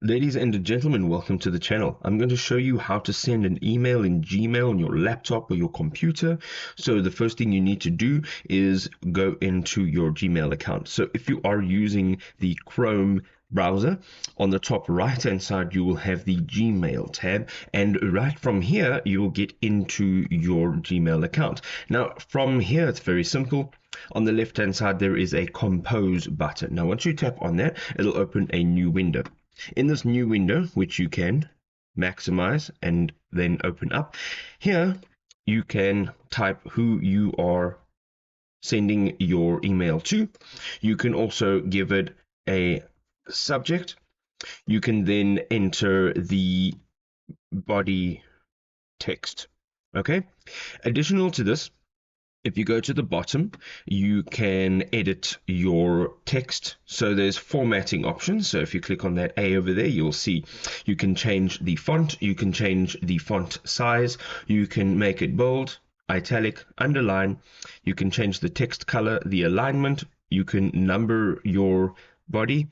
Ladies and gentlemen, welcome to the channel. I'm going to show you how to send an email in Gmail on your laptop or your computer. So the first thing you need to do is go into your Gmail account. So if you are using the Chrome browser, on the top right hand side you will have the Gmail tab, and right from here you will get into your Gmail account. Now from here it's very simple. On the left hand side there is a compose button. Now once you tap on that, it'll open a new window. In this new window, which you can maximize and then open up, here you can type who you are sending your email to. You can also give it a subject. You can then enter the body text. Okay. Additional to this, if you go to the bottom, you can edit your text. So there's formatting options. So if you click on that A over there, you'll see you can change the font, you can change the font size, you can make it bold, italic, underline, you can change the text color, the alignment, you can number your body,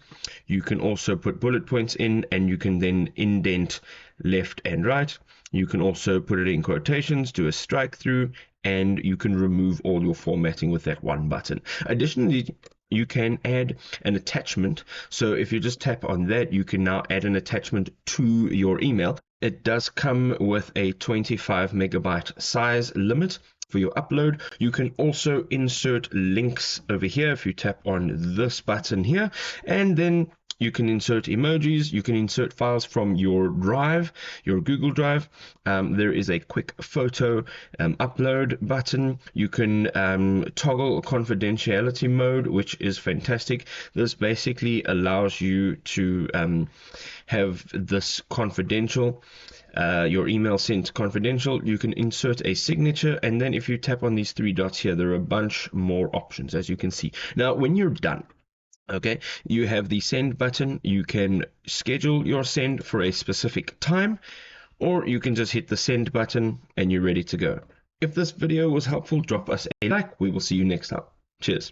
you can also put bullet points in, and you can then indent left and right. You can also put it in quotations, do a strike through, and you can remove all your formatting with that one button. Additionally, you can add an attachment. So if you just tap on that, you can now add an attachment to your email. It does come with a 25 megabyte size limit for your upload. You can also insert links over here if you tap on this button here, and then you can insert emojis, you can insert files from your drive, your Google Drive. There is a quick photo upload button. You can toggle confidentiality mode, which is fantastic. This basically allows you to have this confidential, your email sent confidential. You can insert a signature, and then if you tap on these three dots here, there are a bunch more options, as you can see. Now, when you're done, okay, you have the send button. You can schedule your send for a specific time, or you can just hit the send button and you're ready to go. If this video was helpful, drop us a like. We will see you next time. Cheers.